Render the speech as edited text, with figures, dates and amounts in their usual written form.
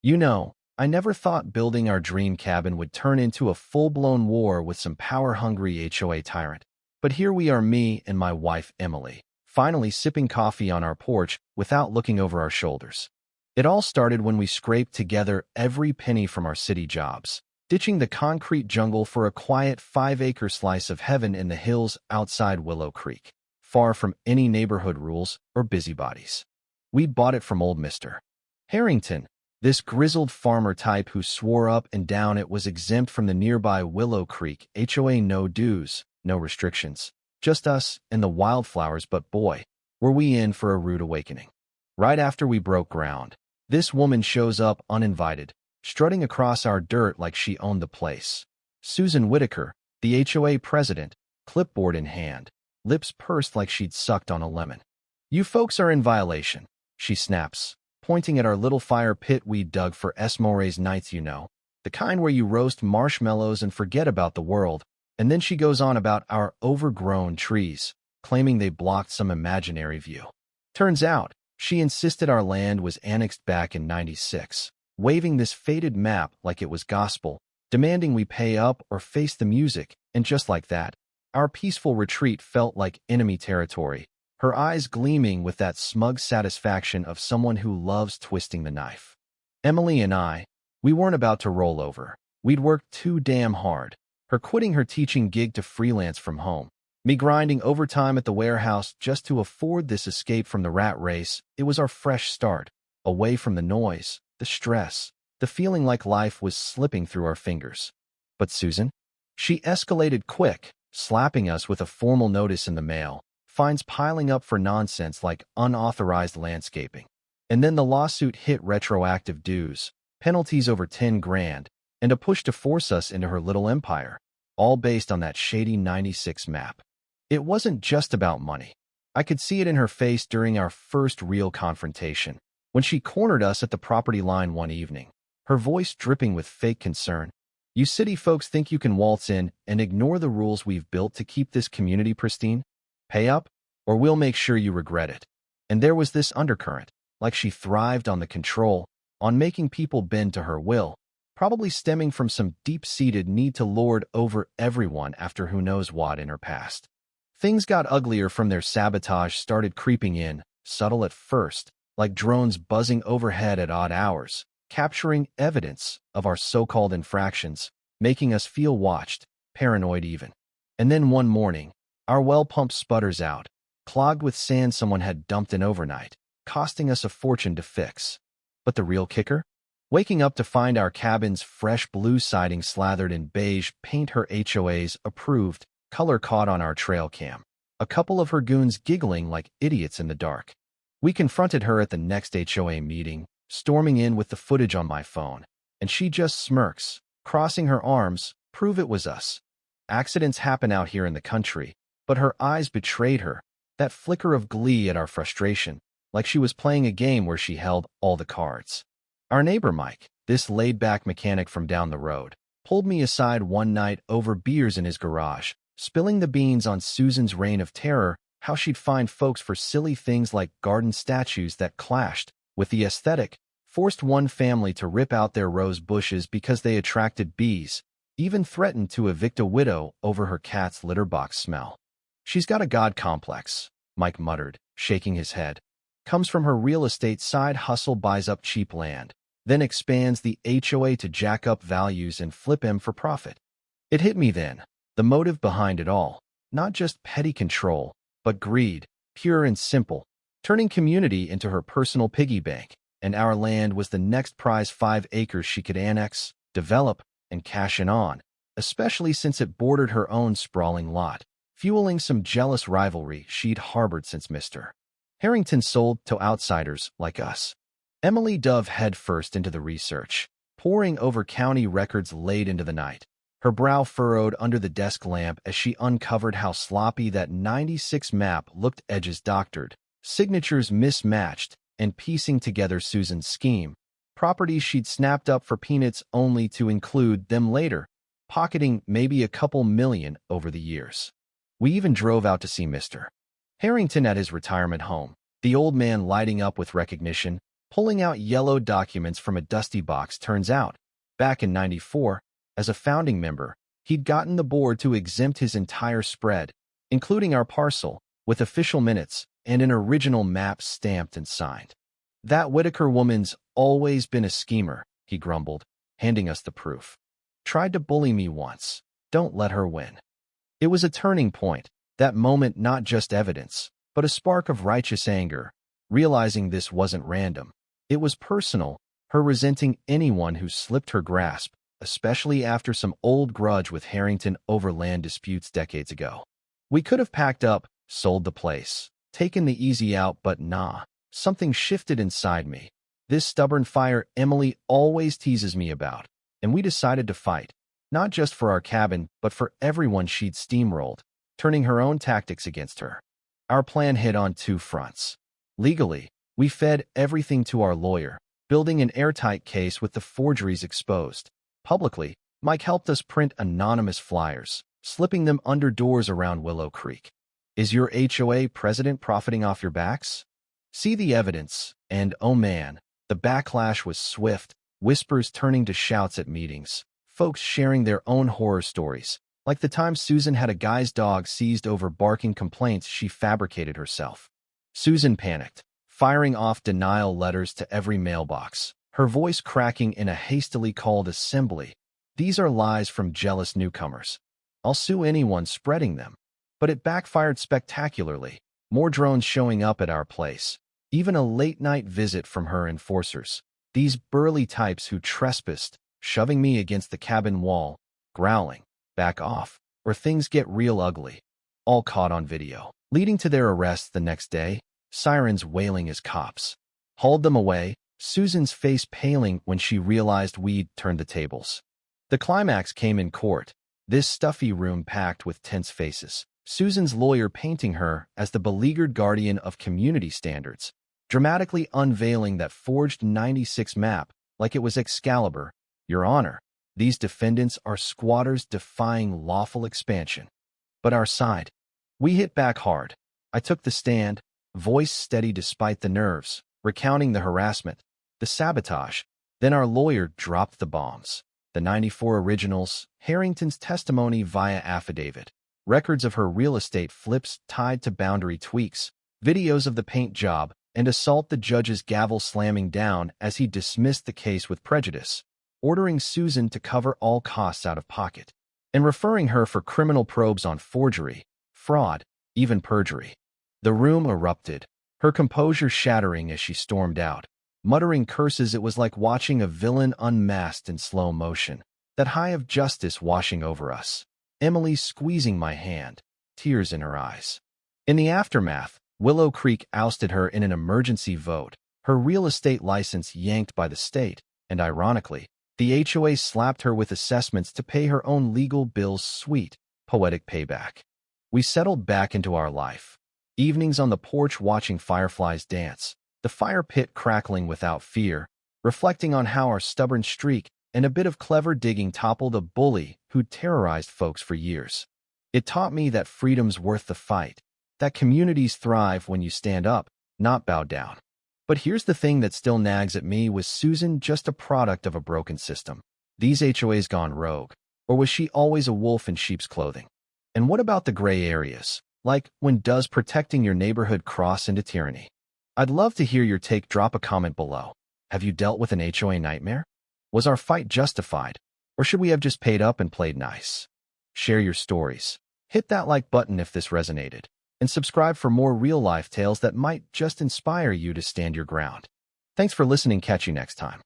You know, I never thought building our dream cabin would turn into a full-blown war with some power-hungry HOA tyrant. But here we are, me and my wife Emily, finally sipping coffee on our porch without looking over our shoulders. It all started when we scraped together every penny from our city jobs, ditching the concrete jungle for a quiet 5-acre slice of heaven in the hills outside Willow Creek, far from any neighborhood rules or busybodies. We'd bought it from old Mr. Harrington, this grizzled farmer type who swore up and down it was exempt from the nearby Willow Creek HOA. No dues, no restrictions, just us and the wildflowers. But boy, were we in for a rude awakening. Right after we broke ground, this woman shows up uninvited, strutting across our dirt like she owned the place. Susan Whitaker, the HOA president, clipboard in hand, lips pursed like she'd sucked on a lemon. "You folks are in violation," she snaps, pointing at our little fire pit we dug for Esmores nights, you know, the kind where you roast marshmallows and forget about the world. And then she goes on about our overgrown trees, claiming they blocked some imaginary view. Turns out, she insisted our land was annexed back in '96, waving this faded map like it was gospel, demanding we pay up or face the music, and just like that, our peaceful retreat felt like enemy territory, her eyes gleaming with that smug satisfaction of someone who loves twisting the knife. Emily and I, we weren't about to roll over. We'd worked too damn hard. Her quitting her teaching gig to freelance from home, me grinding overtime at the warehouse just to afford this escape from the rat race. It was our fresh start, away from the noise, the stress, the feeling like life was slipping through our fingers. But Susan? She escalated quick, slapping us with a formal notice in the mail, fines piling up for nonsense like unauthorized landscaping. And then the lawsuit hit, retroactive dues, penalties over 10 grand, and a push to force us into her little empire, all based on that shady '96 map. It wasn't just about money. I could see it in her face during our first real confrontation, when she cornered us at the property line one evening, her voice dripping with fake concern. "You city folks think you can waltz in and ignore the rules we've built to keep this community pristine? Pay up, or we'll make sure you regret it." And there was this undercurrent, like she thrived on the control, on making people bend to her will, probably stemming from some deep-seated need to lord over everyone after who knows what in her past. Things got uglier from there. Sabotage started creeping in, subtle at first, like drones buzzing overhead at odd hours, capturing evidence of our so-called infractions, making us feel watched, paranoid even. And then one morning, our well pump sputters out, clogged with sand someone had dumped in overnight, costing us a fortune to fix. But the real kicker? Waking up to find our cabin's fresh blue siding slathered in beige paint, her HOA's approved color caught on our trail cam, a couple of her goons giggling like idiots in the dark. We confronted her at the next HOA meeting, storming in with the footage on my phone, and she just smirks, crossing her arms, prove it was us. Accidents happen out here in the country, but her eyes betrayed her, that flicker of glee at our frustration, like she was playing a game where she held all the cards. Our neighbor Mike, this laid-back mechanic from down the road, pulled me aside one night over beers in his garage, spilling the beans on Susan's reign of terror, how she'd find folks for silly things like garden statues that clashed with the aesthetic, forced one family to rip out their rose bushes because they attracted bees, even threatened to evict a widow over her cat's litter box smell. "She's got a god complex," Mike muttered, shaking his head. "Comes from her real estate side hustle, buys up cheap land, then expands the HOA to jack up values and flip them for profit." It hit me then, the motive behind it all, not just petty control, but greed, pure and simple, turning community into her personal piggy bank, and our land was the next prize, 5 acres she could annex, develop, and cash in on, especially since it bordered her own sprawling lot, fueling some jealous rivalry she'd harbored since Mr. Harrington sold to outsiders like us. Emily dove headfirst into the research, poring over county records late into the night, her brow furrowed under the desk lamp as she uncovered how sloppy that '96 map looked, edges doctored, signatures mismatched, and piecing together Susan's scheme, properties she'd snapped up for peanuts only to include them later, pocketing maybe a couple million over the years. We even drove out to see Mr. Harrington at his retirement home, the old man lighting up with recognition, Pulling out yellow documents from a dusty box, turns out, back in '94, as a founding member, he'd gotten the board to exempt his entire spread, including our parcel, with official minutes and an original map stamped and signed. "That Whitaker woman's always been a schemer," he grumbled, handing us the proof. "Tried to bully me once. Don't let her win." It was a turning point, that moment, not just evidence, but a spark of righteous anger, realizing this wasn't random. It was personal, her resenting anyone who slipped her grasp, especially after some old grudge with Harrington over land disputes decades ago. We could have packed up, sold the place, taken the easy out, but nah, something shifted inside me. This stubborn fire Emily always teases me about, and we decided to fight, not just for our cabin, but for everyone she'd steamrolled, turning her own tactics against her. Our plan hit on two fronts. Legally, we fed everything to our lawyer, building an airtight case with the forgeries exposed. Publicly, Mike helped us print anonymous flyers, slipping them under doors around Willow Creek. Is your HOA president profiting off your backs? See the evidence, and oh man, the backlash was swift, whispers turning to shouts at meetings, folks sharing their own horror stories, like the time Susan had a guy's dog seized over barking complaints she fabricated herself. Susan panicked, firing off denial letters to every mailbox, her voice cracking in a hastily called assembly. "These are lies from jealous newcomers. I'll sue anyone spreading them." But it backfired spectacularly. More drones showing up at our place. Even a late-night visit from her enforcers. These burly types who trespassed, shoving me against the cabin wall, growling, "Back off, or things get real ugly." All caught on video. Leading to their arrest the next day, sirens wailing as cops hauled them away, Susan's face paling when she realized we'd turned the tables. The climax came in court, this stuffy room packed with tense faces. Susan's lawyer painting her as the beleaguered guardian of community standards, dramatically unveiling that forged '96 map like it was Excalibur. "Your Honor, these defendants are squatters defying lawful expansion." But our side, we hit back hard. I took the stand, voice steady despite the nerves, recounting the harassment, the sabotage. Then our lawyer dropped the bombs. The '94 originals, Harrington's testimony via affidavit, records of her real estate flips tied to boundary tweaks, videos of the paint job, and assault, the judge's gavel slamming down as he dismissed the case with prejudice, ordering Susan to cover all costs out of pocket, and referring her for criminal probes on forgery, fraud, even perjury. The room erupted, her composure shattering as she stormed out, muttering curses. It was like watching a villain unmasked in slow motion, that high of justice washing over us. Emily squeezing my hand, tears in her eyes. In the aftermath, Willow Creek ousted her in an emergency vote, her real estate license yanked by the state, and ironically, the HOA slapped her with assessments to pay her own legal bills. Sweet, poetic payback. We settled back into our life. Evenings on the porch watching fireflies dance, the fire pit crackling without fear, reflecting on how our stubborn streak and a bit of clever digging toppled a bully who'd terrorized folks for years. It taught me that freedom's worth the fight, that communities thrive when you stand up, not bow down. But here's the thing that still nags at me: was Susan just a product of a broken system? These HOAs gone rogue? Or was she always a wolf in sheep's clothing? And what about the gray areas? Like, when does protecting your neighborhood cross into tyranny? I'd love to hear your take. Drop a comment below. Have you dealt with an HOA nightmare? Was our fight justified? Or should we have just paid up and played nice? Share your stories. Hit that like button if this resonated. And subscribe for more real-life tales that might just inspire you to stand your ground. Thanks for listening. Catch you next time.